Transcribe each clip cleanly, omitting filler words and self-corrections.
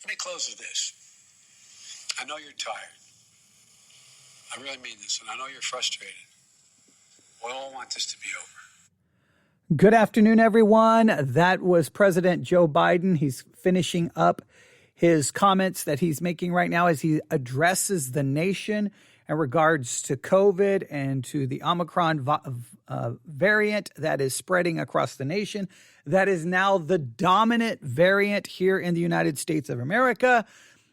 Let me close with this. I know you're tired. I really mean this, and I know you're frustrated. We all want this to be over. Good afternoon, everyone. That was President Joe Biden. He's finishing up his comments that he's making right now as he addresses the nation in regards to COVID and to the Omicron variant that is spreading across the nation. That is now the dominant variant here in the United States of America.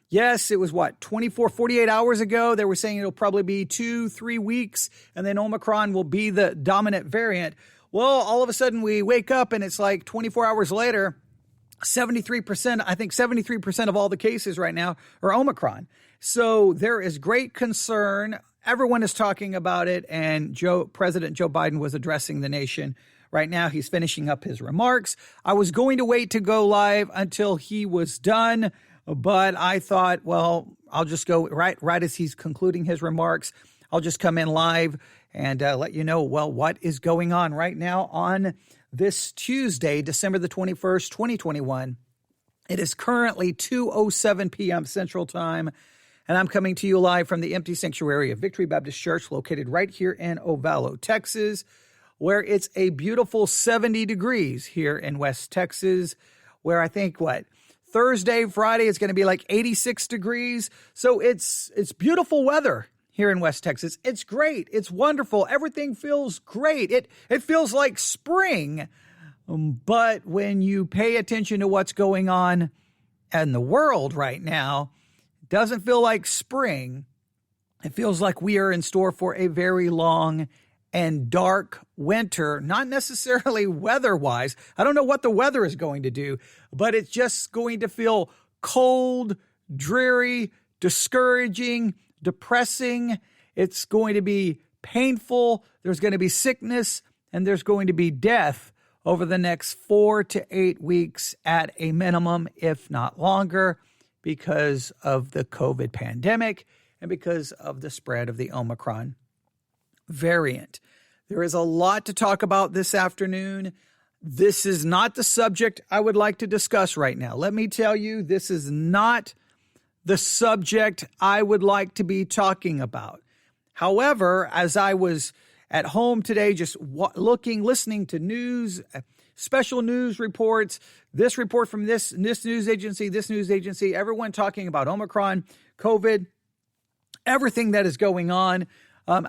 Yes, it was 48 hours ago. They were saying it'll probably be 2-3 weeks, and then Omicron will be the dominant variant. Well, all of a sudden we wake up and it's like 24 hours later, 73% of all the cases right now are Omicron. So there is great concern. Everyone is talking about it, and President Joe Biden was addressing the nation. Right now, he's finishing up his remarks. I was going to wait to go live until he was done, but I thought, well, I'll just go right as he's concluding his remarks. I'll just come in live and let you know, well, what is going on right now on this Tuesday, December the 21st, 2021. It is currently 2:07 p.m. Central Time, and I'm coming to you live from the empty sanctuary of Victory Baptist Church located right here in Ovalo, Texas, where it's a beautiful 70 degrees here in West Texas, where I think, Thursday, Friday, it's going to be like 86 degrees. So it's beautiful weather here in West Texas. It's great. It's wonderful. Everything feels great. It feels like spring. But when you pay attention to what's going on in the world right now, it doesn't feel like spring. It feels like we are in store for a very long and dark winter, not necessarily weather-wise. I don't know what the weather is going to do, but it's just going to feel cold, dreary, discouraging, depressing. It's going to be painful. There's going to be sickness, and there's going to be death over the next 4 to 8 weeks at a minimum, if not longer, because of the COVID pandemic and because of the spread of the Omicron variant. There is a lot to talk about this afternoon. This is not the subject I would like to discuss right now. Let me tell you, this is not the subject I would like to be talking about. However, as I was at home today, just listening to news, special news reports, this report from this news agency, everyone talking about Omicron, COVID, everything that is going on.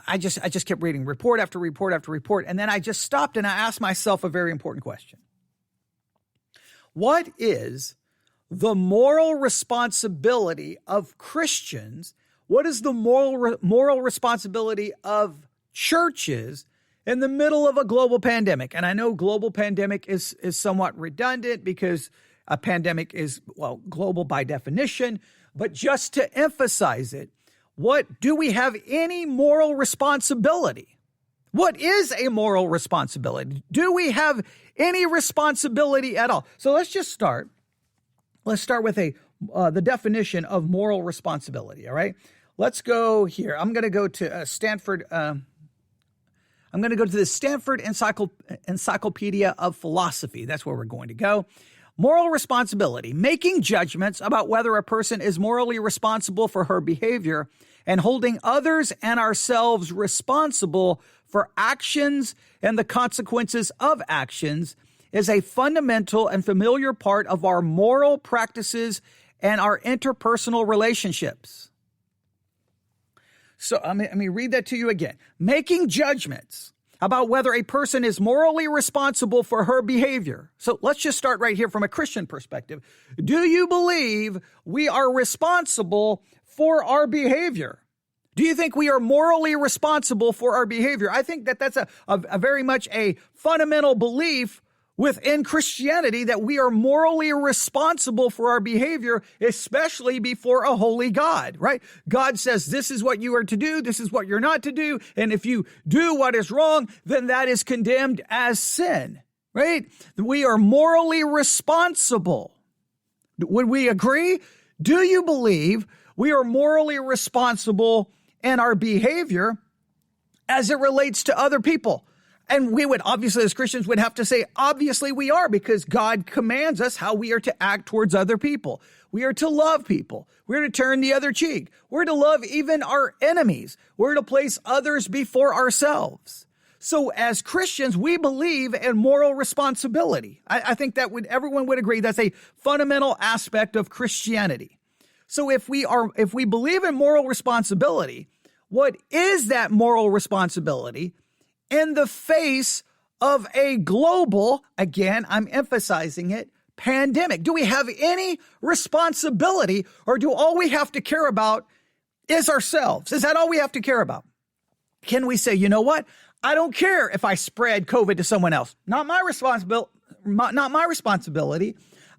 I just kept reading report after report after report, and then I just stopped and I asked myself a very important question. What is the moral responsibility of Christians? What is the moral responsibility of churches in the middle of a global pandemic? And I know global pandemic is somewhat redundant because a pandemic is, global by definition, but just to emphasize it, do we have any moral responsibility? What is a moral responsibility? Do we have any responsibility at all? So let's just start. Let's start with the definition of moral responsibility, all right? Let's go here. I'm going to go to Stanford. I'm going to go to the Stanford Encyclopedia of Philosophy. That's where we're going to go. Moral responsibility, making judgments about whether a person is morally responsible for her behavior and holding others and ourselves responsible for actions and the consequences of actions is a fundamental and familiar part of our moral practices and our interpersonal relationships. So let me read that to you again. Making judgments about whether a person is morally responsible for her behavior. So let's just start right here from a Christian perspective. Do you believe we are responsible for our behavior? Do you think we are morally responsible for our behavior? I think that's a very much a fundamental belief within Christianity, that we are morally responsible for our behavior, especially before a holy God, right? God says, this is what you are to do, this is what you're not to do, and if you do what is wrong, then that is condemned as sin, right? We are morally responsible. Would we agree? Do you believe we are morally responsible in our behavior as it relates to other people? And we would obviously, as Christians, would have to say, obviously we are, because God commands us how we are to act towards other people. We are to love people. We're to turn the other cheek. We're to love even our enemies. We're to place others before ourselves. So as Christians, we believe in moral responsibility. I think that everyone would agree that's a fundamental aspect of Christianity. So if we believe in moral responsibility, what is that moral responsibility in the face of a global, again, I'm emphasizing it, pandemic? Do we have any responsibility, or do all we have to care about is ourselves? Is that all we have to care about? Can we say, you know what? I don't care if I spread COVID to someone else. Not my responsibility.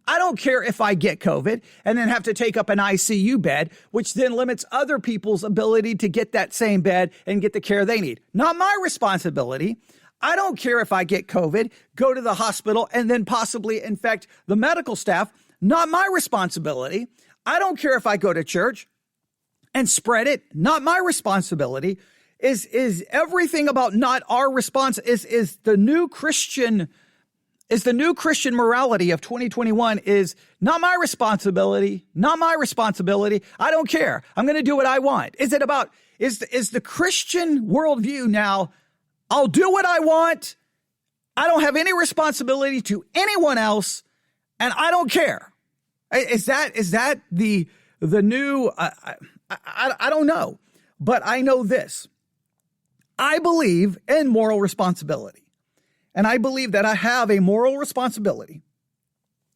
I don't care if I get COVID and then have to take up an ICU bed, which then limits other people's ability to get that same bed and get the care they need. Not my responsibility. I don't care if I get COVID, go to the hospital, and then possibly infect the medical staff. Not my responsibility. I don't care if I go to church and spread it. Not my responsibility. Is everything about not our response? Is the new Christian morality of 2021 is not my responsibility, not my responsibility. I don't care. I'm going to do what I want. Is the Christian worldview now, I'll do what I want. I don't have any responsibility to anyone else, and I don't care. Is that the new, I don't know, but I know this. I believe in moral responsibility, and I believe that I have a moral responsibility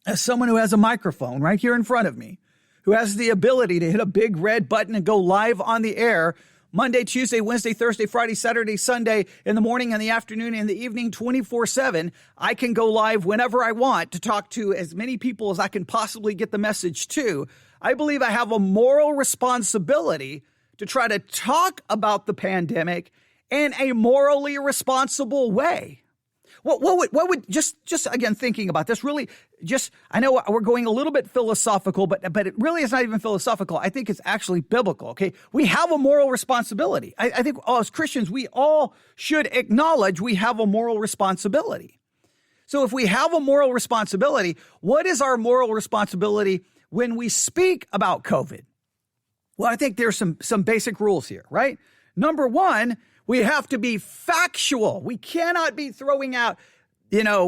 as someone who has a microphone right here in front of me, who has the ability to hit a big red button and go live on the air Monday, Tuesday, Wednesday, Thursday, Friday, Saturday, Sunday, in the morning, in the afternoon, in the evening, 24/7. I can go live whenever I want to talk to as many people as I can possibly get the message to. I believe I have a moral responsibility to try to talk about the pandemic in a morally responsible way. What would just again, thinking about this, really just, I know we're going a little bit philosophical, but it really is not even philosophical. I think it's actually biblical. Okay. We have a moral responsibility. I think as Christians, we all should acknowledge we have a moral responsibility. So if we have a moral responsibility, what is our moral responsibility when we speak about COVID? Well, I think there's some basic rules here, right? Number one, we have to be factual. We cannot be throwing out,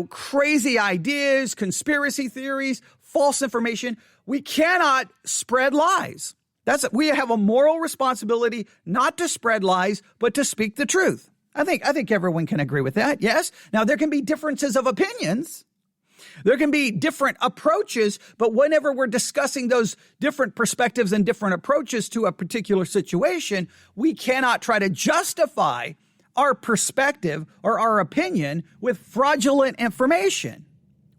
crazy ideas, conspiracy theories, false information. We cannot spread lies. We have a moral responsibility not to spread lies, but to speak the truth. I think everyone can agree with that. Yes. Now there can be differences of opinions. There can be different approaches, but whenever we're discussing those different perspectives and different approaches to a particular situation, we cannot try to justify our perspective or our opinion with fraudulent information.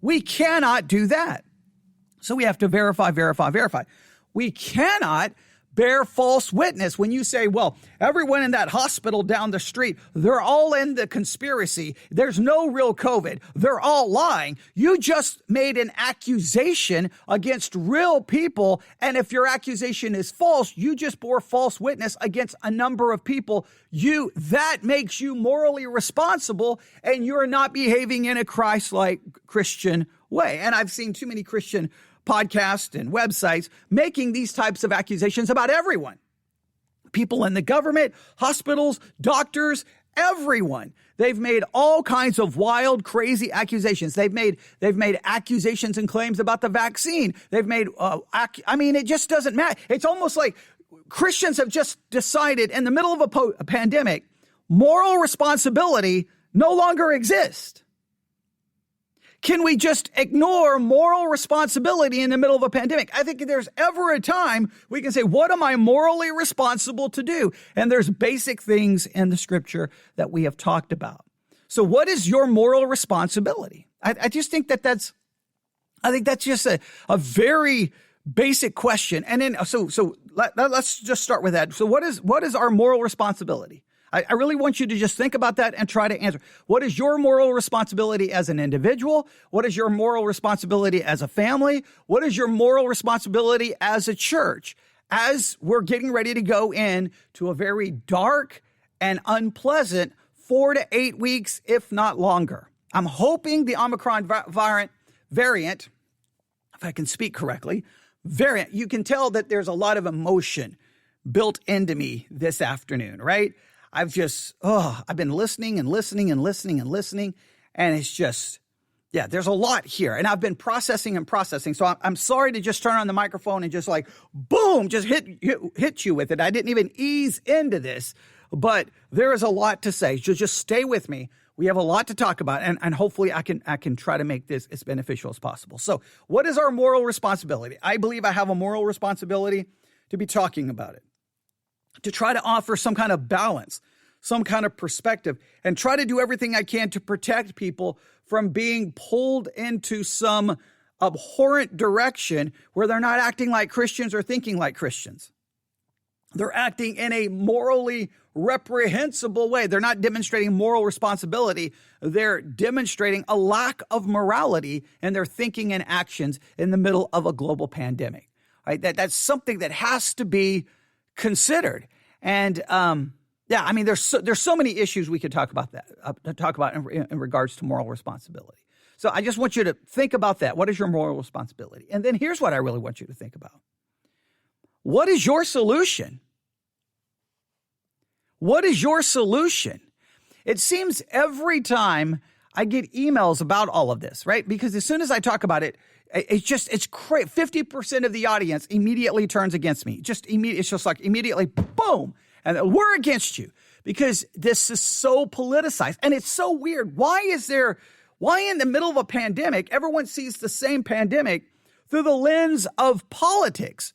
We cannot do that. So we have to verify. We cannot bear false witness. When you say, well, everyone in that hospital down the street, they're all in the conspiracy. There's no real COVID. They're all lying. You just made an accusation against real people. And if your accusation is false, you just bore false witness against a number of people. That makes you morally responsible, and you're not behaving in a Christ-like Christian way. And I've seen too many Christian podcasts and websites making these types of accusations about everyone. People in the government, hospitals, doctors, everyone. They've made all kinds of wild, crazy accusations. They've made accusations and claims about the vaccine. They've made, it just doesn't matter. It's almost like Christians have just decided in the middle of a pandemic, moral responsibility no longer exists. Can we just ignore moral responsibility in the middle of a pandemic? I think if there's ever a time we can say, what am I morally responsible to do? And there's basic things in the scripture that we have talked about. So what is your moral responsibility? I just think that's just a very basic question. And then, so let's just start with that. So what is our moral responsibility? I really want you to just think about that and try to answer. What is your moral responsibility as an individual? What is your moral responsibility as a family? What is your moral responsibility as a church? As we're getting ready to go in to a very dark and unpleasant 4 to 8 weeks, if not longer. I'm hoping the Omicron variant, if I can speak correctly, variant, you can tell that there's a lot of emotion built into me this afternoon, right? I've been listening, and it's just, yeah, there's a lot here. And I've been processing. So I'm sorry to just turn on the microphone and just like, boom, just hit you with it. I didn't even ease into this, but there is a lot to say. So just stay with me. We have a lot to talk about, and hopefully I can try to make this as beneficial as possible. So what is our moral responsibility? I believe I have a moral responsibility to be talking about it, to try to offer some kind of balance, some kind of perspective, and try to do everything I can to protect people from being pulled into some abhorrent direction where they're not acting like Christians or thinking like Christians. They're acting in a morally reprehensible way. They're not demonstrating moral responsibility. They're demonstrating a lack of morality in their thinking and actions in the middle of a global pandemic. Right? That's something that has to be considered. And there's so many issues we could talk about in regards to moral responsibility. So I just want you to think about that. What is your moral responsibility? And then here's what I really want you to think about. What is your solution? What is your solution? It seems every time I get emails about all of this, right? Because as soon as I talk about it, it's crazy. 50% of the audience immediately turns against me. It's just like immediately, boom, and we're against you because this is so politicized. And it's so weird. Why in the middle of a pandemic, everyone sees the same pandemic through the lens of politics?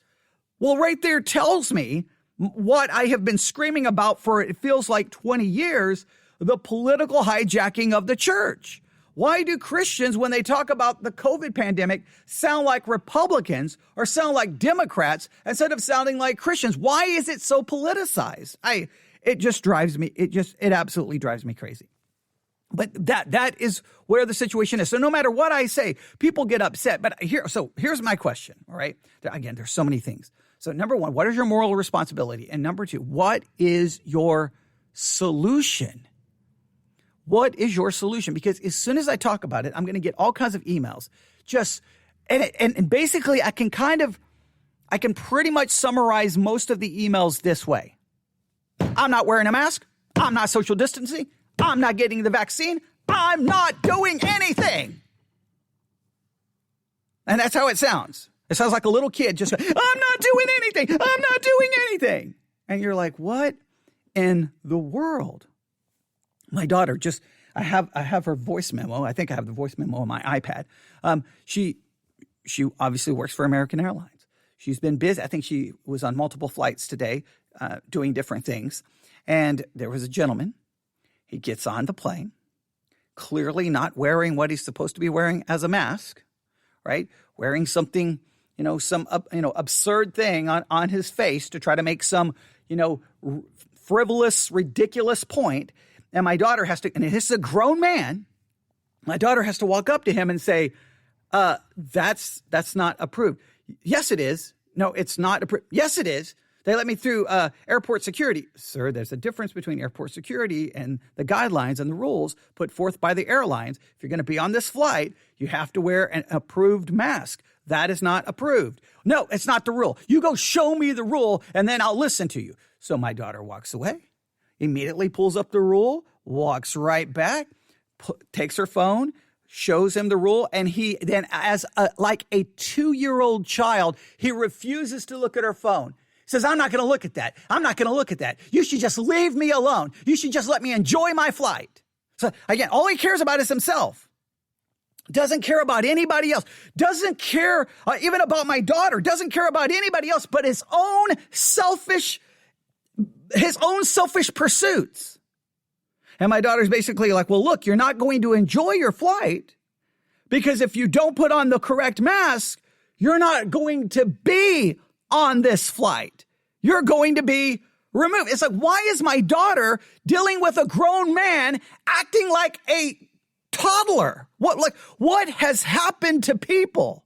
Well, right there tells me what I have been screaming about for, it feels like 20 years, the political hijacking of the church. Why do Christians, when they talk about the COVID pandemic, sound like Republicans or sound like Democrats instead of sounding like Christians? Why is it so politicized? It absolutely drives me crazy. But that is where the situation is. So no matter what I say, people get upset. But here's my question, all right? Again, there's so many things. So number one, what is your moral responsibility? And number two, what is your solution? What is your solution? Because as soon as I talk about it, I'm going to get all kinds of emails. And basically I can pretty much summarize most of the emails this way. I'm not wearing a mask. I'm not social distancing. I'm not getting the vaccine. I'm not doing anything. And that's how it sounds. It sounds like a little kid just, I'm not doing anything. I'm not doing anything. And you're like, what in the world? My daughter I have her voice memo. I think I have the voice memo on my iPad. She obviously works for American Airlines. She's been busy. I think she was on multiple flights today, doing different things. And there was a gentleman. He gets on the plane, clearly not wearing what he's supposed to be wearing as a mask, right? Wearing something, some absurd thing on his face to try to make some, frivolous, ridiculous point. And my daughter and this is a grown man, my daughter has to walk up to him and say, that's not approved. Yes, it is. No, it's not approved. Yes, it is. They let me through airport security. Sir, there's a difference between airport security and the guidelines and the rules put forth by the airlines. If you're going to be on this flight, you have to wear an approved mask. That is not approved. No, it's not the rule. You go show me the rule, and then I'll listen to you. So my daughter walks away, immediately pulls up the rule, walks right back, takes her phone, shows him the rule, and he then, like a 2-year-old child, he refuses to look at her phone. Says, I'm not going to look at that. I'm not going to look at that. You should just leave me alone. You should just let me enjoy my flight. So again, all he cares about is himself. Doesn't care about anybody else. Doesn't care even about my daughter. Doesn't care about anybody else but his own selfish pursuits. And my daughter's basically like, well, look, you're not going to enjoy your flight because if you don't put on the correct mask, you're not going to be on this flight. You're going to be removed. It's like, why is my daughter dealing with a grown man acting like a toddler? What has happened to people?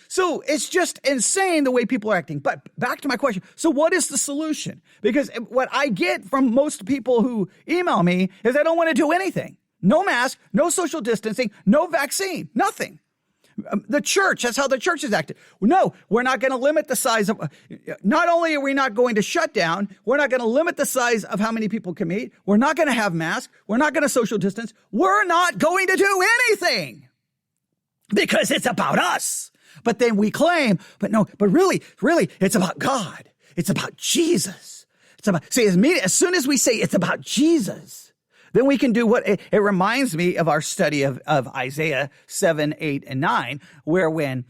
So it's just insane the way people are acting. But back to my question. So what is the solution? Because what I get from most people who email me is they don't want to do anything. No mask, no social distancing, no vaccine, nothing. The church, that's how the church is acting. No, we're not going to limit the size of, not only are we not going to shut down, we're not going to limit the size of how many people can meet. We're not going to have masks. We're not going to social distance. We're not going to do anything because it's about us. But then we claim, but really, it's about God. It's about Jesus. It's about, see, as soon as we say it's about Jesus, then we can do what it reminds me of our study of Isaiah 7, 8, and 9, where when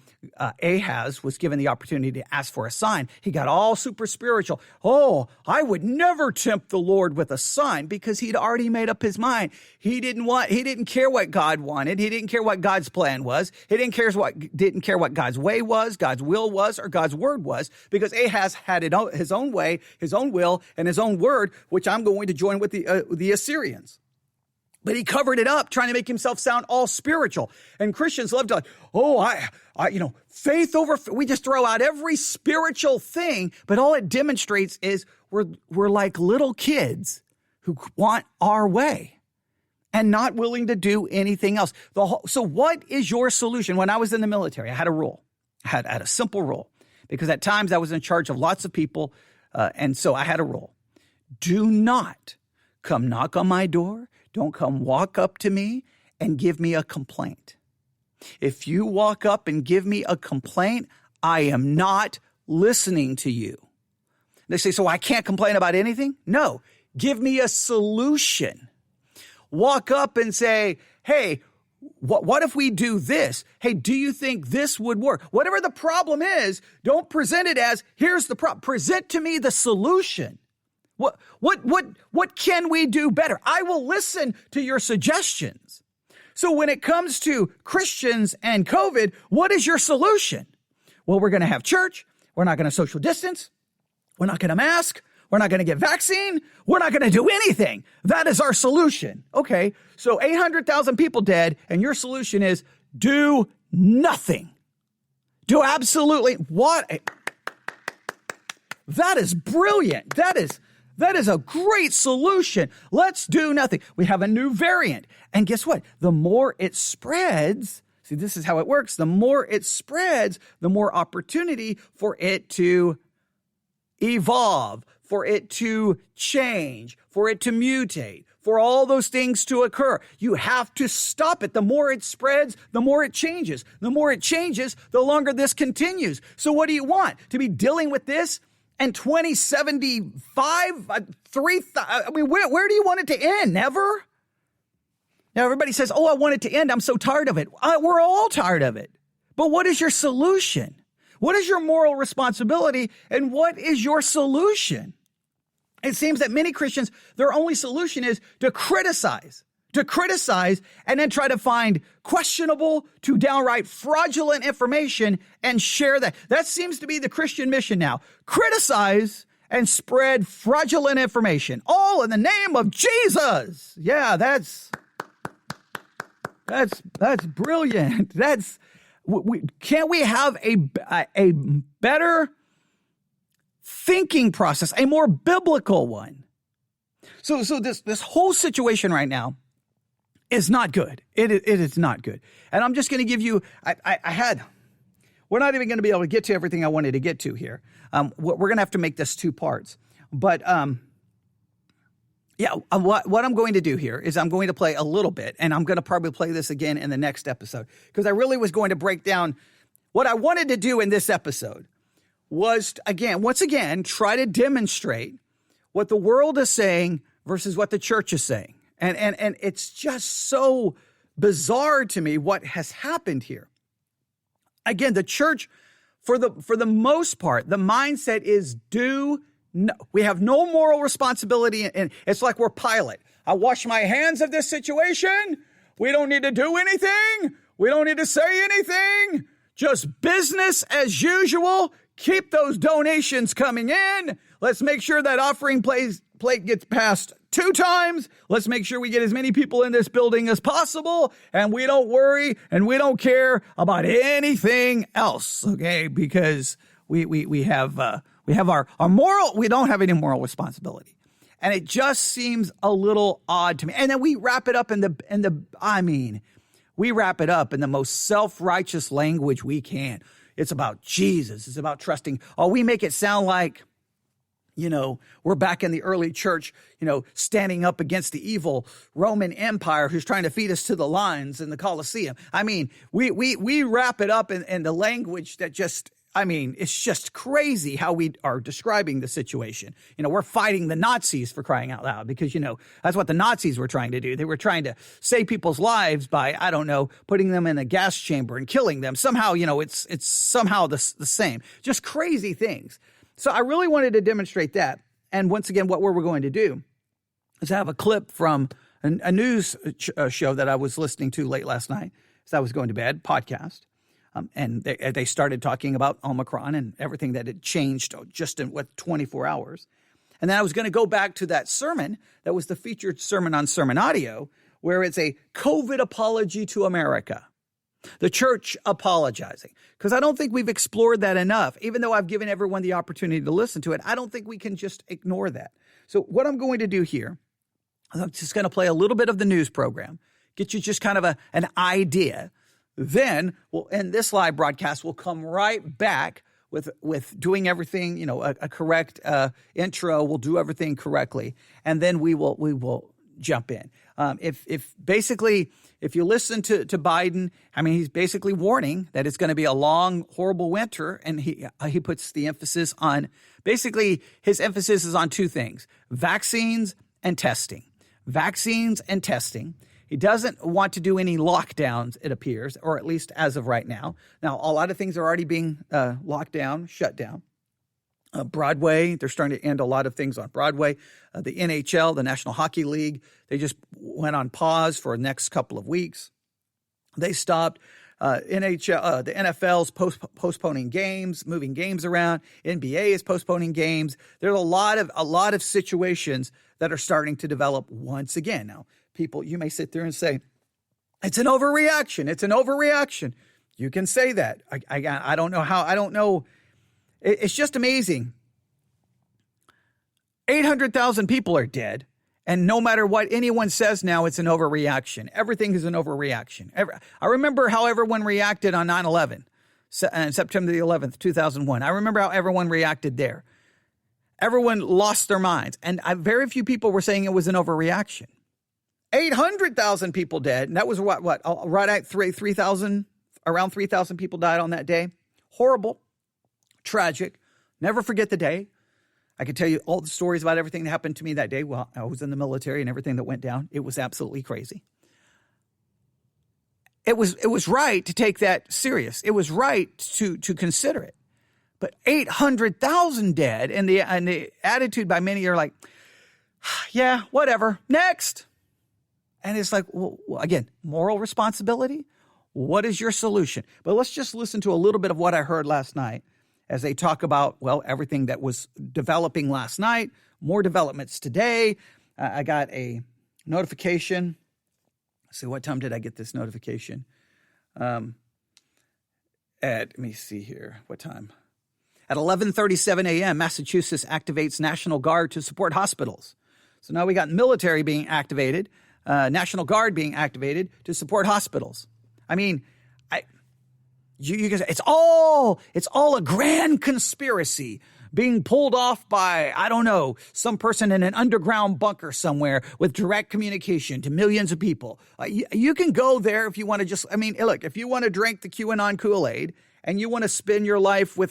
Ahaz was given the opportunity to ask for a sign, he got all super spiritual. Oh, I would never tempt the Lord with a sign, because he'd already made up his mind. He didn't care what God wanted. He didn't care what God's plan was. He didn't care what God's way was, God's will was, or God's word was, because Ahaz had his own way, his own will, and his own word, which I'm going to join with the Assyrians. But he covered it up, trying to make himself sound all spiritual. And Christians love to, faith over, we just throw out every spiritual thing, but all it demonstrates is we're like little kids who want our way and not willing to do anything else. So what is your solution? When I was in the military, I had a rule. I had a simple rule, because at times I was in charge of lots of people, and so I had a rule. Do not come knock on my door. Don't come walk up to me and give me a complaint. If you walk up and give me a complaint, I am not listening to you. They say, so I can't complain about anything? No, give me a solution. Walk up and say, hey, what if we do this? Hey, do you think this would work? Whatever the problem is, don't present it as, here's the problem. Present to me the solution. What can we do better? I will listen to your suggestions. So when it comes to Christians and COVID, what is your solution? Well, we're going to have church. We're not going to social distance. We're not going to mask. We're not going to get vaccine. We're not going to do anything. That is our solution. Okay, so 800,000 people dead, and your solution is do nothing. Do absolutely what? That is brilliant. That is a great solution. Let's do nothing. We have a new variant. And guess what? The more it spreads, see, this is how it works. The more it spreads, the more opportunity for it to evolve, for it to change, for it to mutate, for all those things to occur. You have to stop it. The more it spreads, the more it changes. The more it changes, the longer this continues. So what do you want? To be dealing with this? And 2075, where do you want it to end? Never? Now, everybody says, oh, I want it to end. I'm so tired of it. We're all tired of it. But what is your solution? What is your moral responsibility? And what is your solution? It seems that many Christians, their only solution is to criticize, and then try to find questionable to downright fraudulent information and share that. That seems to be the Christian mission now. Criticize and spread fraudulent information, all in the name of Jesus. Yeah, that's brilliant. Can't we have a better thinking process, a more biblical one? So this whole situation right now is not good. It is not good. And I'm just going to give you, we're not even going to be able to get to everything I wanted to get to here. We're going to have to make this 2 parts. But what I'm going to do here is I'm going to play a little bit, and I'm going to probably play this again in the next episode, because I really was going to break down what I wanted to do in this episode was, once again, try to demonstrate what the world is saying versus what the church is saying. And it's just so bizarre to me what has happened here. Again, the church, for the most part, the mindset is we have no moral responsibility, and it's like we're Pilate. I wash my hands of this situation. We don't need to do anything. We don't need to say anything. Just business as usual. Keep those donations coming in. Let's make sure that offering plate gets passed 2 times. Let's make sure we get as many people in this building as possible, and we don't worry and we don't care about anything else, okay? Because we have our moral, we don't have any moral responsibility. And it just seems a little odd to me. And then we wrap it up we wrap it up in the most self-righteous language we can. It's about Jesus. It's about trusting. Oh, we make it sound like, we're back in the early church, standing up against the evil Roman Empire who's trying to feed us to the lions in the Colosseum. I mean, we wrap it up in the language that just, it's just crazy how we are describing the situation. We're fighting the Nazis, for crying out loud, because, that's what the Nazis were trying to do. They were trying to save people's lives by, putting them in a gas chamber and killing them. Somehow, it's somehow the same. Just crazy things. So I really wanted to demonstrate that. And once again, what we're going to do is have a clip from a news show that I was listening to late last night as I was going to bed, podcast. And they started talking about Omicron and everything that had changed just in 24 hours. And then I was going to go back to that sermon that was the featured sermon on Sermon Audio, where it's a COVID apology to America. The church apologizing. Because I don't think we've explored that enough. Even though I've given everyone the opportunity to listen to it, I don't think we can just ignore that. So what I'm going to do here, I'm just going to play a little bit of the news program, get you just kind of an idea. Then we'll end this live broadcast. We'll come right back with doing everything, a correct intro. We'll do everything correctly, and then we will jump in. If you listen to Biden, he's basically warning that it's going to be a long, horrible winter, and he puts the emphasis on, basically his emphasis is on 2 things: vaccines and testing. Vaccines and testing. He doesn't want to do any lockdowns, it appears, or at least as of right now. Now, a lot of things are already being locked down, shut down. Broadway, they're starting to end a lot of things on Broadway. The NHL, the National Hockey League, they just went on pause for the next couple of weeks. They stopped. NHL, the NFL's postponing games, moving games around. NBA is postponing games. There's a lot of situations that are starting to develop once again. Now, people, you may sit there and say, it's an overreaction. It's an overreaction. You can say that. I don't know how. I don't know. It's just amazing. 800,000 people are dead. And no matter what anyone says now, it's an overreaction. Everything is an overreaction. I remember how everyone reacted on 9/11, September the 11th, 2001. I remember how everyone reacted there. Everyone lost their minds. And very few people were saying it was an overreaction. 800,000 people dead. And that was what right at 3,000, around 3,000 people died on that day. Horrible, tragic. Never forget the day. I could tell you all the stories about everything that happened to me that day. Well, I was in the military and everything that went down. It was absolutely crazy. It was right to take that serious. It was right to consider it. But 800,000 dead, and the attitude by many are like, yeah, whatever, next. And it's like, well, again, moral responsibility. What is your solution? But let's just listen to a little bit of what I heard last night as they talk about, well, everything that was developing last night, more developments today. I got a notification. So what time did I get this notification? Let me see here. What time? At 11:37 a.m., Massachusetts activates National Guard to support hospitals. So now we got military being activated, National Guard being activated to support hospitals. I mean, you guys, it's all a grand conspiracy being pulled off by, I don't know, some person in an underground bunker somewhere with direct communication to millions of people. You can go there if you want to just, look, if you want to drink the QAnon Kool-Aid and you want to spend your life with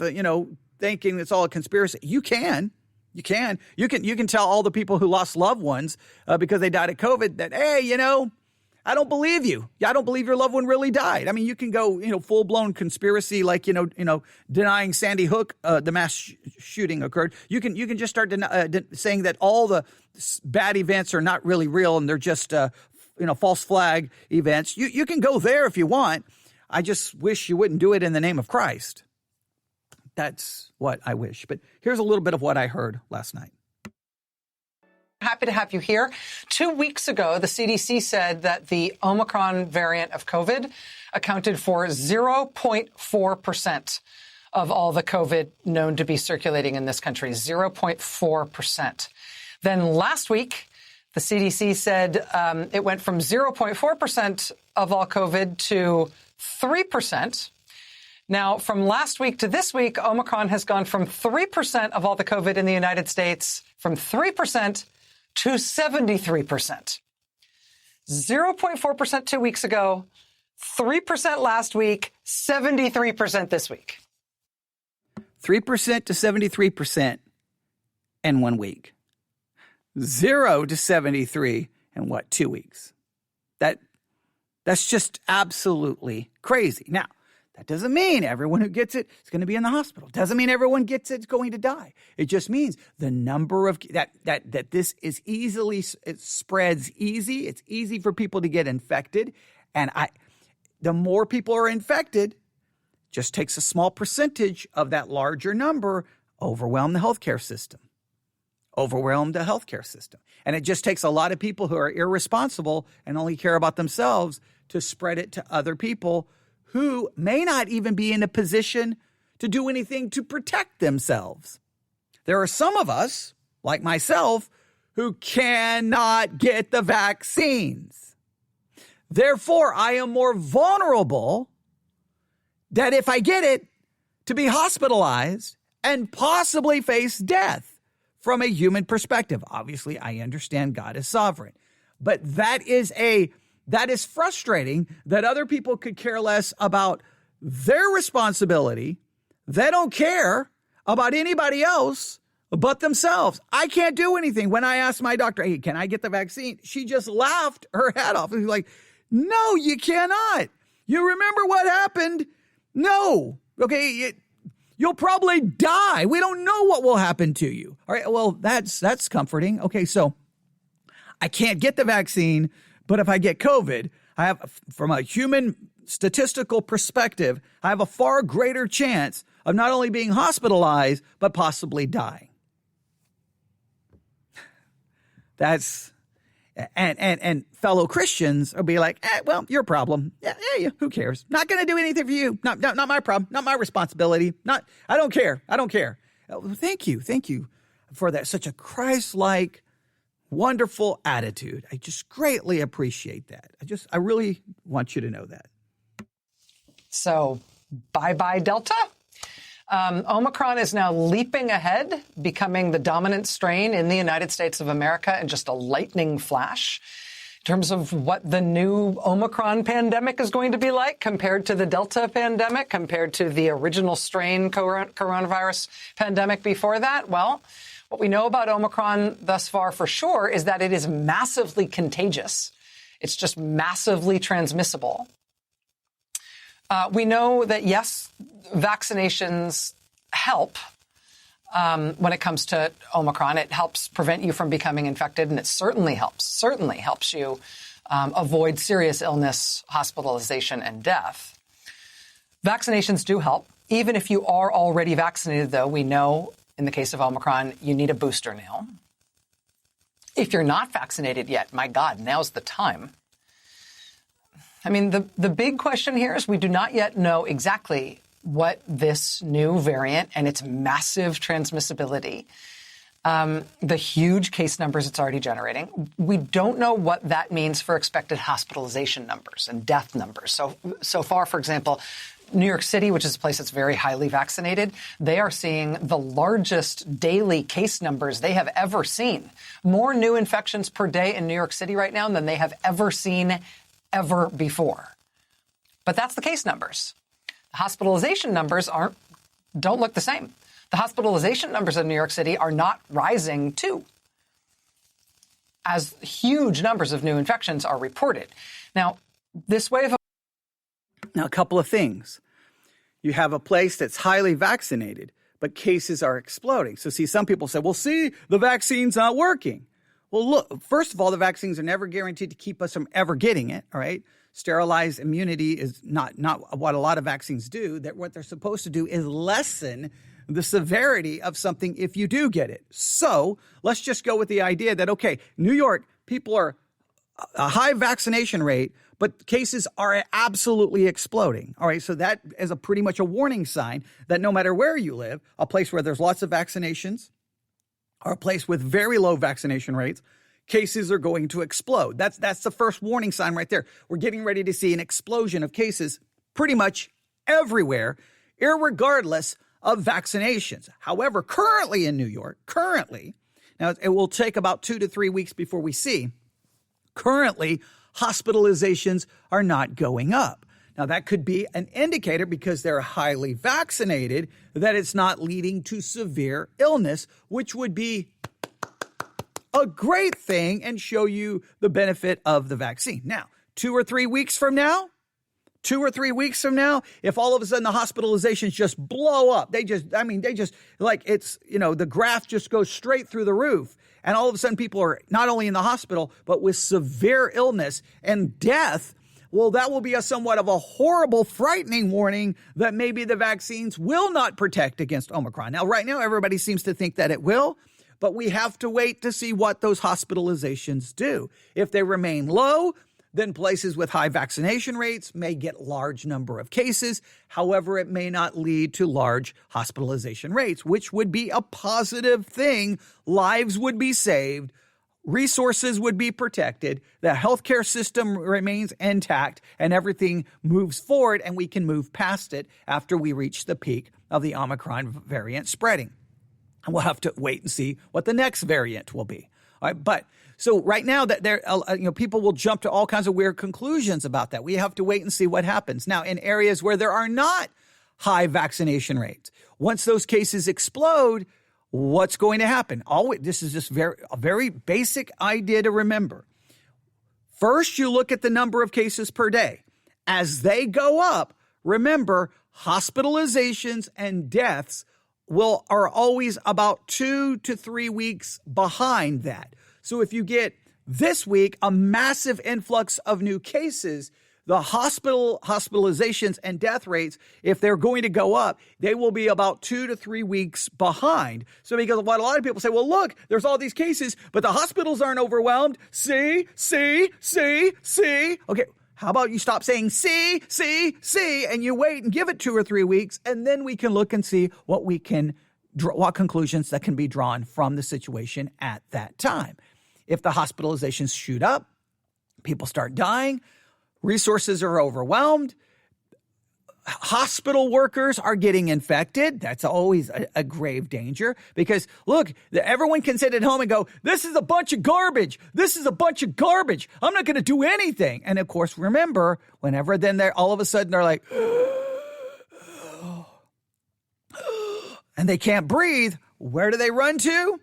thinking it's all a conspiracy, you can. You can tell all the people who lost loved ones because they died of COVID that, hey, I don't believe you. I don't believe your loved one really died. You can go, full-blown conspiracy, like, denying Sandy Hook, the mass shooting occurred. You can just start saying that all the bad events are not really real and they're just, false flag events. You can go there if you want. I just wish you wouldn't do it in the name of Christ. That's what I wish. But here's a little bit of what I heard last night. happy to have you here. 2 weeks ago, the CDC said that the Omicron variant of COVID accounted for 0.4% of all the COVID known to be circulating in this country, 0.4%. Then last week, the CDC said it went from 0.4% of all COVID to 3%. Now, from last week to this week, Omicron has gone from 3% of all the COVID in the United States, from 3% to 73%. 0.4% 2 weeks ago, 3% last week, 73% this week. 3% to 73% in 1 week. 0 to 73 in 2 weeks? That's just absolutely crazy. Now, that doesn't mean everyone who gets it is going to be in the hospital. Doesn't mean everyone gets it is going to die. It just means the number of that this is it spreads easy. It's easy for people to get infected, and the more people are infected, just takes a small percentage of that larger number, overwhelm the healthcare system. And it just takes a lot of people who are irresponsible and only care about themselves to spread it to other people who may not even be in a position to do anything to protect themselves. There are some of us, like myself, who cannot get the vaccines. Therefore, I am more vulnerable that if I get it, to be hospitalized and possibly face death from a human perspective. Obviously, I understand God is sovereign, but that is frustrating that other people could care less about their responsibility. They don't care about anybody else but themselves. I can't do anything. When I asked my doctor, hey, can I get the vaccine? She just laughed her head off. She's like, no, you cannot. You remember what happened? No. Okay, you'll probably die. We don't know what will happen to you. All right, well, that's comforting. Okay, so I can't get the vaccine, but if I get COVID, I have, from a human statistical perspective, I have a far greater chance of not only being hospitalized, but possibly dying. And fellow Christians will be like, well, your problem. Yeah, who cares? Not going to do anything for you. Not my problem. Not my responsibility. I don't care. Thank you for that. Such a Christ-like, wonderful attitude. I just greatly appreciate that. I really want you to know that. So, bye-bye Delta. Omicron is now leaping ahead, becoming the dominant strain in the United States of America in just a lightning flash. In terms of what the new Omicron pandemic is going to be like compared to the Delta pandemic, compared to the original strain coronavirus pandemic before that, well, what we know about Omicron thus far for sure is that it is massively contagious. It's just massively transmissible. We know that, yes, vaccinations help when it comes to Omicron. It helps prevent you from becoming infected, and it certainly helps you avoid serious illness, hospitalization, and death. Vaccinations do help. Even if you are already vaccinated, though, we know in the case of Omicron, you need a booster now. If you're not vaccinated yet, my God, now's the time. I mean, the big question here is we do not yet know exactly what this new variant and its massive transmissibility, the huge case numbers it's already generating, we don't know what that means for expected hospitalization numbers and death numbers. So far, for example, New York City, which is a place that's very highly vaccinated, they are seeing the largest daily case numbers they have ever seen. More new infections per day in New York City right now than they have ever seen ever before. But that's the case numbers. The hospitalization numbers don't look the same. The hospitalization numbers in New York City are not rising too, as huge numbers of new infections are reported. Now, this wave of... Now, a couple of things. You have a place that's highly vaccinated, but cases are exploding. So, see, some people say, well, see, the vaccine's not working. Well, look, first of all, the vaccines are never guaranteed to keep us from ever getting it, all right? Sterilized immunity is not what a lot of vaccines do. That what they're supposed to do is lessen the severity of something if you do get it. So let's just go with the idea that, okay, New York, people are a high vaccination rate, but cases are absolutely exploding. All right, so that is pretty much a warning sign that no matter where you live, a place where there's lots of vaccinations or a place with very low vaccination rates, cases are going to explode. That's the first warning sign right there. We're getting ready to see an explosion of cases pretty much everywhere, irregardless of vaccinations. However, currently in New York, now it will take about 2 to 3 weeks before we see, currently hospitalizations are not going up. Now, that could be an indicator because they're highly vaccinated that it's not leading to severe illness, which would be a great thing and show you the benefit of the vaccine. Now, 2 or 3 weeks from now, if all of a sudden the hospitalizations just blow up, they just like it's, the graph just goes straight through the roof. And all of a sudden people are not only in the hospital, but with severe illness and death. Well, that will be a somewhat of a horrible, frightening warning that maybe the vaccines will not protect against Omicron. Now, right now, everybody seems to think that it will, but we have to wait to see what those hospitalizations do. If they remain low, then places with high vaccination rates may get large number of cases. However, it may not lead to large hospitalization rates, which would be a positive thing. Lives would be saved. Resources would be protected. The healthcare system remains intact and everything moves forward and we can move past it after we reach the peak of the Omicron variant spreading. And we'll have to wait and see what the next variant will be. All right, but so right now that people will jump to all kinds of weird conclusions about that. We have to wait and see what happens. Now, in areas where there are not high vaccination rates, once those cases explode, what's going to happen? This is just a very basic idea to remember. First, you look at the number of cases per day. As they go up, remember, hospitalizations and deaths are always about 2 to 3 weeks behind that. So if you get this week a massive influx of new cases, the hospitalizations and death rates, if they're going to go up, they will be about 2 to 3 weeks behind. So because what a lot of people say, well, look, there's all these cases, but the hospitals aren't overwhelmed. See. Okay, how about you stop saying see, and you wait and give it 2 or 3 weeks, and then we can look and see what conclusions that can be drawn from the situation at that time. If the hospitalizations shoot up, people start dying, resources are overwhelmed, hospital workers are getting infected. That's always a grave danger because, look, everyone can sit at home and go, this is a bunch of garbage. I'm not going to do anything. And, of course, remember, whenever then they're all of a sudden they're like, and they can't breathe, where do they run to?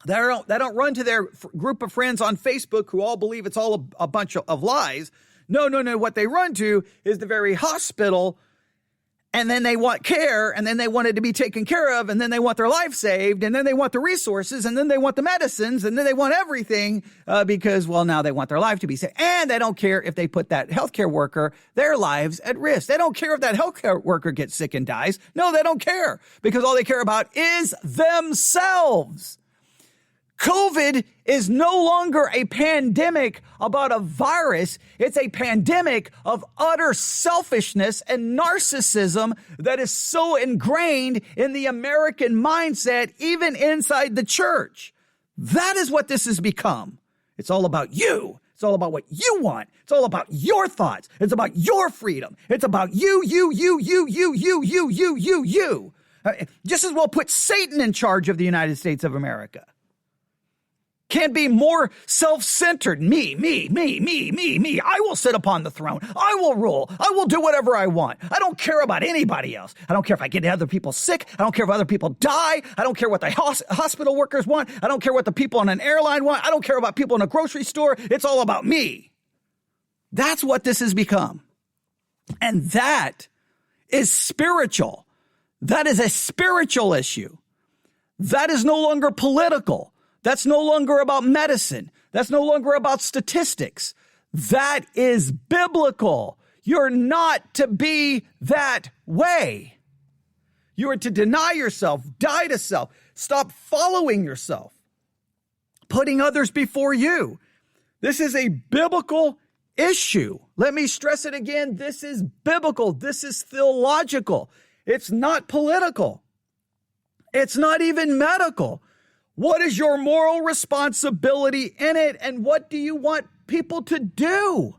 They don't run to their group of friends on Facebook who all believe it's all a bunch of lies. No. What they run to is the very hospital, and then they want care, and then they want it to be taken care of, and then they want their life saved, and then they want the resources, and then they want the medicines, and then they want everything because, well, now they want their life to be saved. And they don't care if they put that healthcare worker, their lives at risk. They don't care if that healthcare worker gets sick and dies. No, they don't care because all they care about is themselves. COVID is no longer a pandemic about a virus. It's a pandemic of utter selfishness and narcissism that is so ingrained in the American mindset, even inside the church. That is what this has become. It's all about you. It's all about what you want. It's all about your thoughts. It's about your freedom. It's about you. Just as well put Satan in charge of the United States of America. Can't be more self-centered. Me. I will sit upon the throne. I will rule. I will do whatever I want. I don't care about anybody else. I don't care if I get other people sick. I don't care if other people die. I don't care what the hospital workers want. I don't care what the people on an airline want. I don't care about people in a grocery store. It's all about me. That's what this has become. And that is spiritual. That is a spiritual issue. That is no longer political. That's no longer about medicine. That's no longer about statistics. That is biblical. You're not to be that way. You are to deny yourself, die to self, stop following yourself, putting others before you. This is a biblical issue. Let me stress it again. This is biblical. This is theological. It's not political. It's not even medical. What is your moral responsibility in it? And what do you want people to do?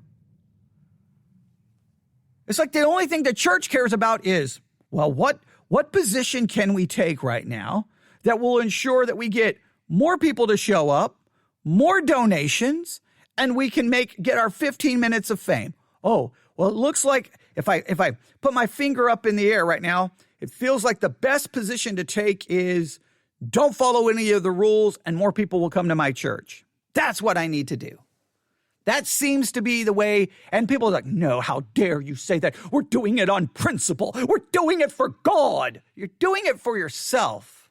It's like the only thing the church cares about is, well, what position can we take right now that will ensure that we get more people to show up, more donations, and we can get our 15 minutes of fame? Oh, well, it looks like if I put my finger up in the air right now, it feels like the best position to take is don't follow any of the rules and more people will come to my church. That's what I need to do. That seems to be the way. And people are like, no, how dare you say that? We're doing it on principle. We're doing it for God. You're doing it for yourself.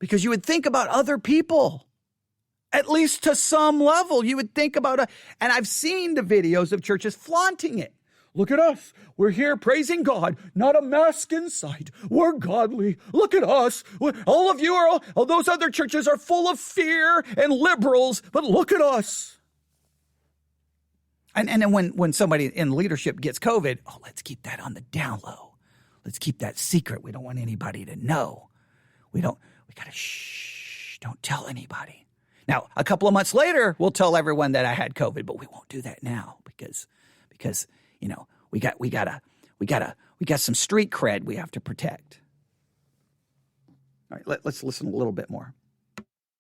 Because you would think about other people. At least to some level, you would think about and I've seen the videos of churches flaunting it. Look at us. We're here praising God, not a mask in sight. We're godly. Look at us. All of you all those other churches are full of fear and liberals, but look at us. And then when somebody in leadership gets COVID, let's keep that on the down low. Let's keep that secret. We don't want anybody to know. We got to don't tell anybody. Now, a couple of months later, we'll tell everyone that I had COVID, but we won't do that now because we got some street cred we have to protect. All right, let's listen a little bit more.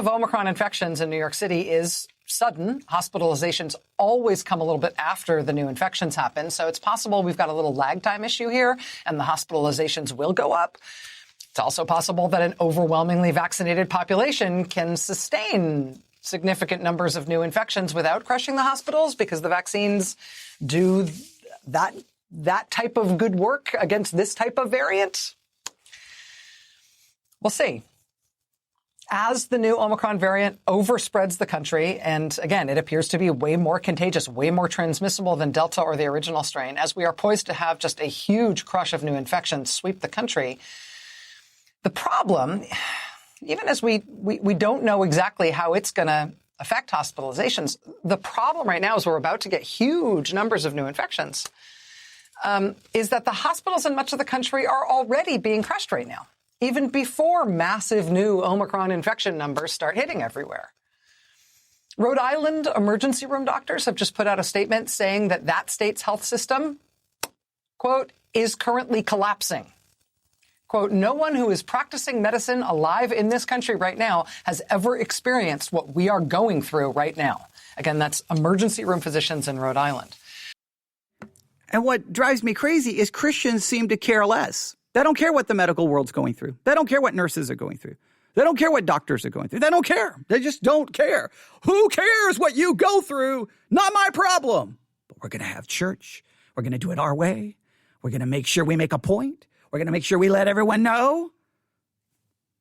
Of Omicron infections in New York City is sudden. Hospitalizations always come a little bit after the new infections happen, so it's possible we've got a little lag time issue here, and the hospitalizations will go up. It's also possible that an overwhelmingly vaccinated population can sustain significant numbers of new infections without crushing the hospitals because the vaccines do that type of good work against this type of variant. We'll see. As the new Omicron variant overspreads the country, and again, it appears to be way more contagious, way more transmissible than Delta or the original strain, as we are poised to have just a huge crush of new infections sweep the country, the problem, even as we don't know exactly how it's going to affect hospitalizations, the problem right now is we're about to get huge numbers of new infections, is that the hospitals in much of the country are already being crushed right now, even before massive new Omicron infection numbers start hitting everywhere. Rhode Island emergency room doctors have just put out a statement saying that state's health system, quote, is currently collapsing. Quote, no one who is practicing medicine alive in this country right now has ever experienced what we are going through right now. Again, that's emergency room physicians in Rhode Island. And what drives me crazy is Christians seem to care less. They don't care what the medical world's going through. They don't care what nurses are going through. They don't care what doctors are going through. They don't care. They just don't care. Who cares what you go through? Not my problem. But we're going to have church. We're going to do it our way. We're going to make sure we make a point. We're going to make sure we let everyone know.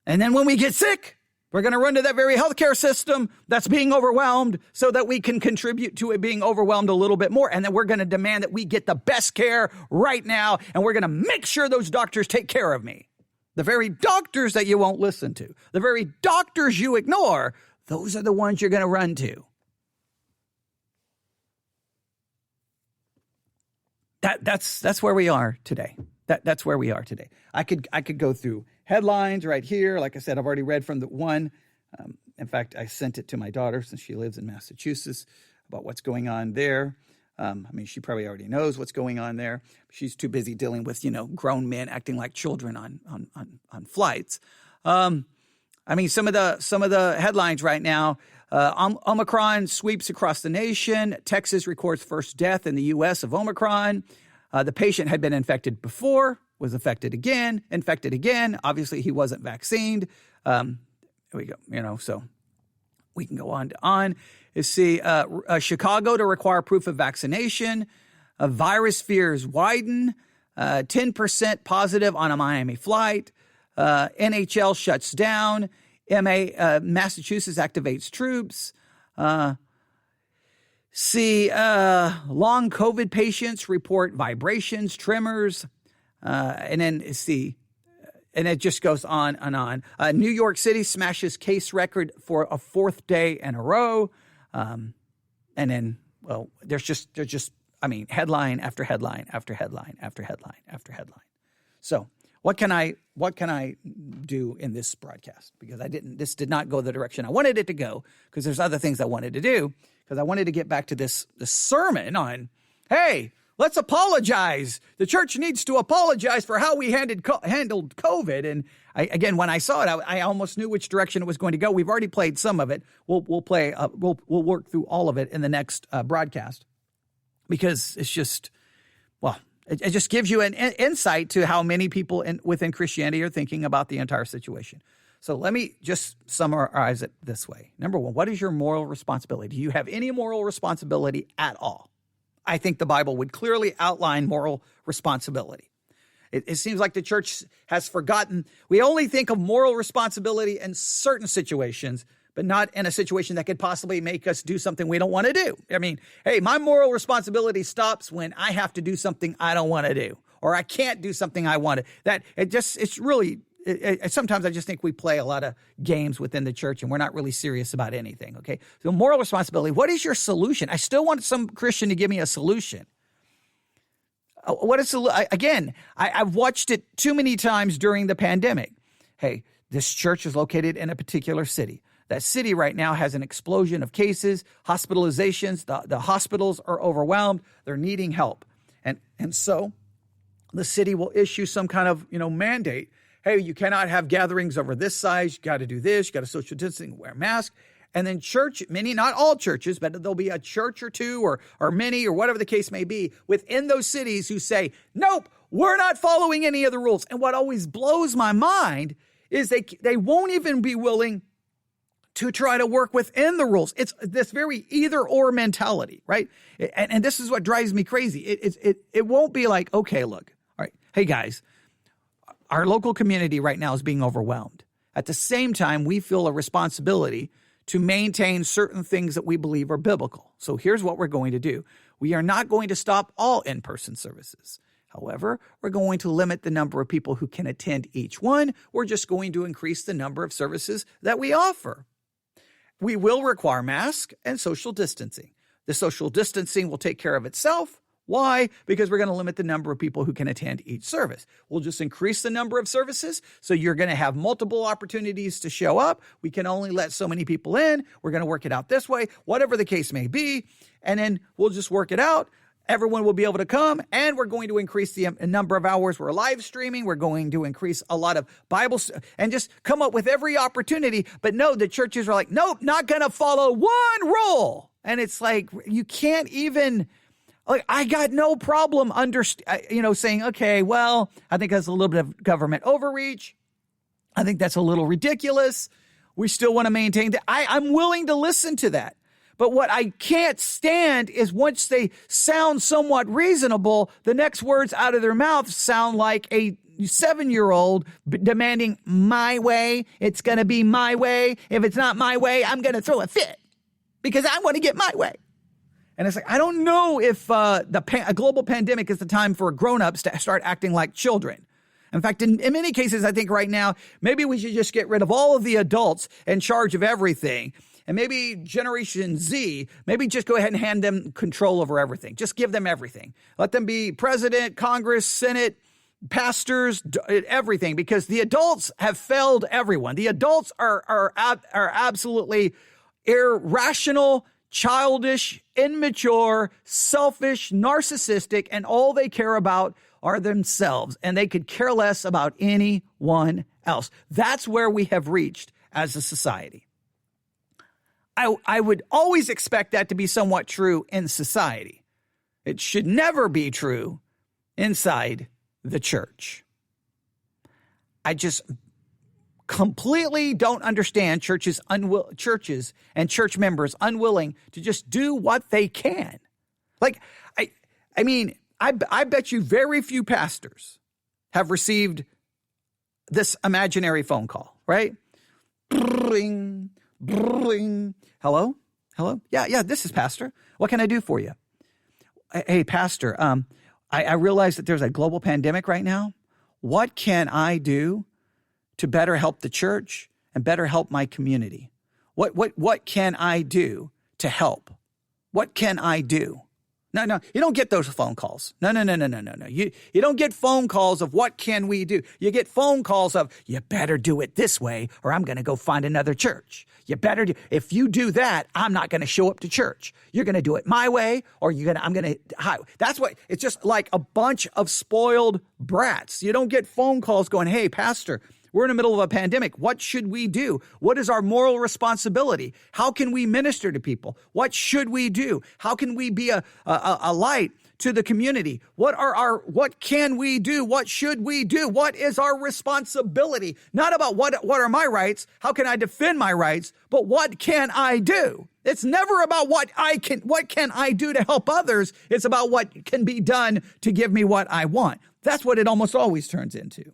And then when we get sick, we're going to run to that very healthcare system that's being overwhelmed so that we can contribute to it being overwhelmed a little bit more. And then we're going to demand that we get the best care right now. And we're going to make sure those doctors take care of me. The very doctors that you won't listen to, the very doctors you ignore, those are the ones you're going to run to. That's where we are today. That's where we are today. I could go through headlines right here. Like I said, I've already read from the one. In fact, I sent it to my daughter since she lives in Massachusetts about what's going on there. She probably already knows what's going on there. She's too busy dealing with, grown men acting like children on flights. Some of the headlines right now. Omicron sweeps across the nation. Texas records first death in the U.S. of Omicron. The patient had been infected before, was infected again. Obviously, he wasn't vaccinated. There we go. So we can go on. You see, Chicago to require proof of vaccination. Virus fears widen. 10% positive on a Miami flight. NHL shuts down. Massachusetts activates troops. Long COVID patients report vibrations, tremors. And then and it just goes on and on. New York City smashes case record for a fourth day in a row. And then, well, there's just, headline after headline after headline after headline after headline. So what can I do in this broadcast? Because this did not go the direction I wanted it to go, because there's other things I wanted to do, because I wanted to get back to this sermon on, hey, let's apologize. The church needs to apologize for how we handled COVID. And when I saw it, I almost knew which direction it was going to go. We've already played some of it. We'll work through all of it in the next broadcast, because it's just, well, it just gives you an insight to how many people within Christianity are thinking about the entire situation. So let me just summarize it this way. Number one, what is your moral responsibility? Do you have any moral responsibility at all? I think the Bible would clearly outline moral responsibility. It seems like the church has forgotten. We only think of moral responsibility in certain situations, but not in a situation that could possibly make us do something we don't want to do. I mean, hey, my moral responsibility stops when I have to do something I don't want to do, or I can't do something I want to. Sometimes I just think we play a lot of games within the church and we're not really serious about anything, okay? So moral responsibility, what is your solution? I still want some Christian to give me a solution. I've watched it too many times during the pandemic. Hey, this church is located in a particular city. That city right now has an explosion of cases, hospitalizations. The hospitals are overwhelmed. They're needing help. And so the city will issue some kind of, mandate. Hey, you cannot have gatherings over this size. You got to do this. You got to social distancing, wear a mask. And then not all churches, but there'll be a church or two or many or whatever the case may be within those cities who say, nope, we're not following any of the rules. And what always blows my mind is they won't even be willing to try to work within the rules. It's this very either or mentality, right? And this is what drives me crazy. It won't be like, okay, look, all right, hey guys, our local community right now is being overwhelmed. At the same time, we feel a responsibility to maintain certain things that we believe are biblical. So here's what we're going to do. We are not going to stop all in-person services. However, we're going to limit the number of people who can attend each one. We're just going to increase the number of services that we offer. We will require masks and social distancing. The social distancing will take care of itself. Why? Because we're going to limit the number of people who can attend each service. We'll just increase the number of services, so you're going to have multiple opportunities to show up. We can only let so many people in. We're going to work it out this way, whatever the case may be, and then we'll just work it out. Everyone will be able to come, and we're going to increase the number of hours we're live streaming. We're going to increase a lot of Bibles and just come up with every opportunity. But no, the churches are like, nope, not going to follow one rule. And it's like, you can't even, like, I got no problem saying, okay, well, I think that's a little bit of government overreach. I think that's a little ridiculous. We still want to maintain that. I'm willing to listen to that. But what I can't stand is once they sound somewhat reasonable, the next words out of their mouth sound like a 7-year-old demanding my way. It's going to be my way. If it's not my way, I'm going to throw a fit because I want to get my way. And it's like, I don't know if a global pandemic is the time for grown-ups to start acting like children. In fact, in many cases, I think right now, maybe we should just get rid of all of the adults in charge of everything. And maybe Generation Z, maybe just go ahead and hand them control over everything. Just give them everything. Let them be president, Congress, Senate, pastors, everything, because the adults have failed everyone. The adults are absolutely irrational, childish, immature, selfish, narcissistic, and all they care about are themselves, and they could care less about anyone else. That's where we have reached as a society. I would always expect that to be somewhat true in society. It should never be true inside the church. I just completely don't understand churches and church members unwilling to just do what they can. Like, I bet you very few pastors have received this imaginary phone call, right? Bring. Hello? Yeah, this is Pastor. What can I do for you? Hey, Pastor, I realize that there's a global pandemic right now. What can I do to better help the church and better help my community? What can I do to help? What can I do? No, you don't get those phone calls. No. You don't get phone calls of what can we do? You get phone calls of, you better do it this way or I'm going to go find another church. You better do, if you do that, I'm not going to show up to church. You're going to do it my way or I'm going to, that's what, it's just like a bunch of spoiled brats. You don't get phone calls going, hey, pastor, we're in the middle of a pandemic. What should we do? What is our moral responsibility? How can we minister to people? What should we do? How can we be a light to the community? What can we do? What should we do? What is our responsibility? Not about what are my rights? How can I defend my rights? But what can I do? It's never about what can I do to help others? It's about what can be done to give me what I want. That's what it almost always turns into.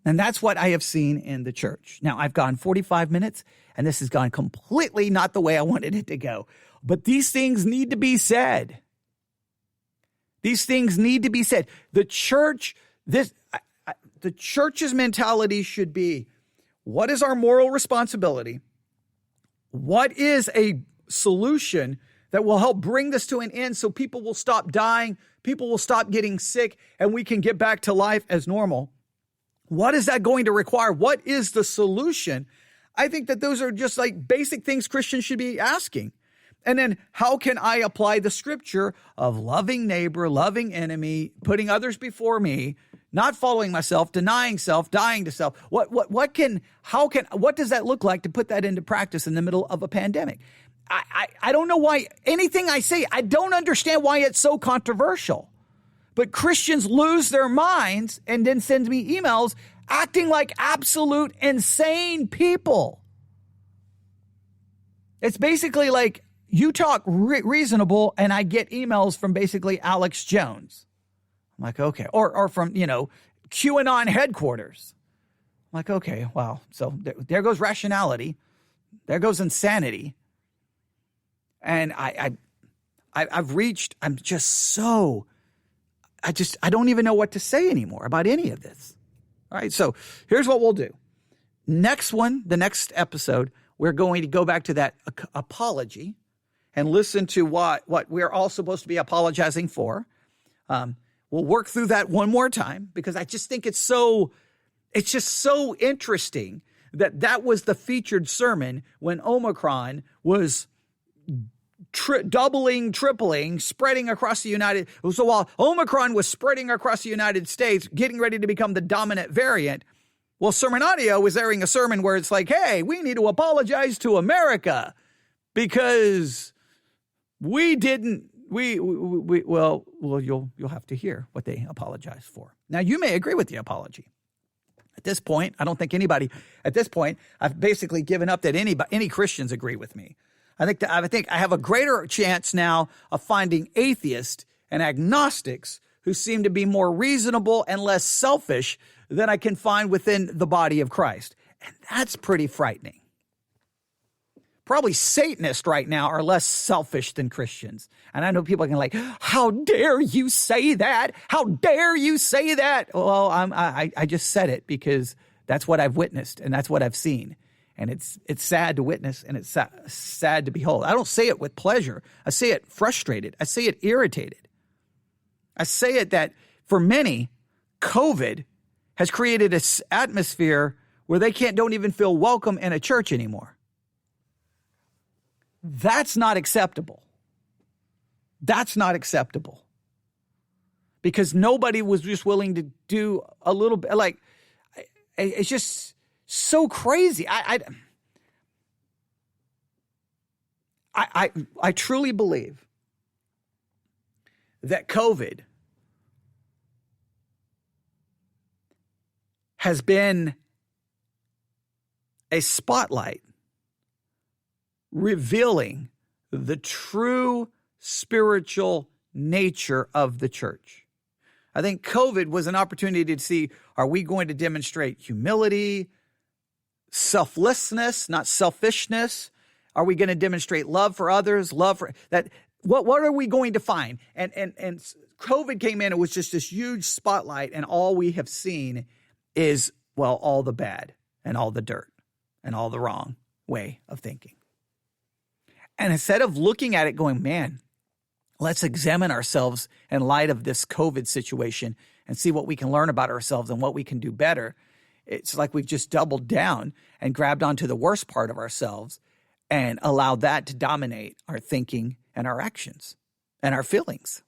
And that's what I have seen in the church. Now, I've gone 45 minutes, and this has gone completely not the way I wanted it to go. But these things need to be said. These things need to be said. The church, the church's mentality should be, what is our moral responsibility? What is a solution that will help bring this to an end so people will stop dying, people will stop getting sick, and we can get back to life as normal? What is that going to require? What is the solution? I think that those are just like basic things Christians should be asking. And then how can I apply the scripture of loving neighbor, loving enemy, putting others before me, not following myself, denying self, dying to self? What does that look like to put that into practice in the middle of a pandemic? I don't know why anything I say, I don't understand why it's so controversial. But Christians lose their minds and then send me emails acting like absolute insane people. It's basically like you talk reasonable and I get emails from basically Alex Jones. I'm like, okay. Or from, QAnon headquarters. I'm like, okay, wow. So there goes rationality. There goes insanity. And I don't even know what to say anymore about any of this. All right, so here's what we'll do. The next episode, we're going to go back to that apology and listen to what we're all supposed to be apologizing for. We'll work through that one more time because I just think it's just so interesting that was the featured sermon when Omicron was doubling, tripling, spreading across the United. So while Omicron was spreading across the United States, getting ready to become the dominant variant, well, Sermon Audio was airing a sermon where it's like, hey, we need to apologize to America because we didn't. Well, you'll have to hear what they apologize for. Now, you may agree with the apology. At this point, I don't think anybody. At this point, I've basically given up that any Christians agree with me. I think I have a greater chance now of finding atheists and agnostics who seem to be more reasonable and less selfish than I can find within the body of Christ. And that's pretty frightening. Probably Satanists right now are less selfish than Christians. And I know people can like, how dare you say that? How dare you say that? Well, I just said it because that's what I've witnessed and that's what I've seen. And it's sad to witness and it's sad to behold. I don't say it with pleasure. I say it frustrated. I say it irritated. I say it that for many, COVID has created an atmosphere where they don't even feel welcome in a church anymore. That's not acceptable. That's not acceptable. Because nobody was just willing to do a little bit, like, it's just so crazy. I truly believe that COVID has been a spotlight revealing the true spiritual nature of the church. I think COVID was an opportunity to see, are we going to demonstrate humility, selflessness, not selfishness? Are we going to demonstrate love for others, love for that? what are we going to find? And COVID came in, it was just this huge spotlight, and all we have seen is, well, all the bad and all the dirt and all the wrong way of thinking. And instead of looking at it going, man, let's examine ourselves in light of this COVID situation and see what we can learn about ourselves and what we can do better, it's like we've just doubled down and grabbed onto the worst part of ourselves and allowed that to dominate our thinking and our actions and our feelings.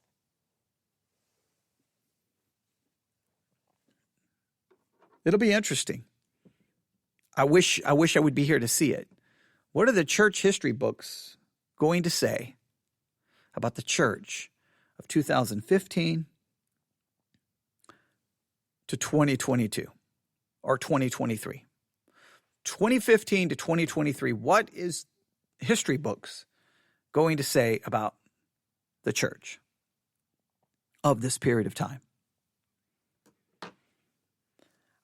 It'll be interesting. I wish I would be here to see it. What are the church history books going to say about the church of 2015 to 2022 or 2023? 2015 to 2023, what is history books going to say about the church of this period of time?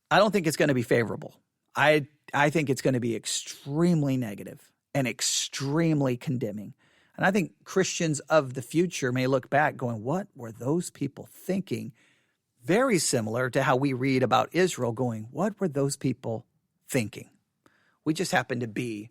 I don't think it's going to be favorable. I think it's going to be extremely negative and extremely condemning. And I think Christians of the future may look back going, what were those people thinking? Very similar to how we read about Israel going, what were those people thinking? We just happen to be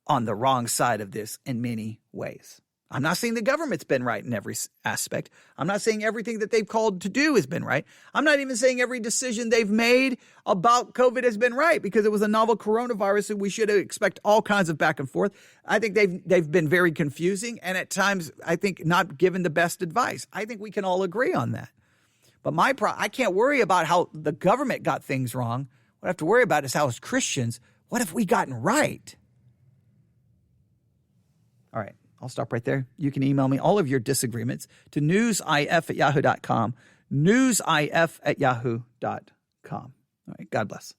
on the wrong side of this in many ways. I'm not saying the government's been right in every aspect. I'm not saying everything that they've called to do has been right. I'm not even saying every decision they've made about COVID has been right, because it was a novel coronavirus and we should expect all kinds of back and forth. I think they've been very confusing, and at times I think not given the best advice. I think we can all agree on that. But I can't worry about how the government got things wrong. What I have to worry about is how, as Christians, what have we gotten right? All right. I'll stop right there. You can email me all of your disagreements to newsif@yahoo.com, newsif@yahoo.com. All right. God bless.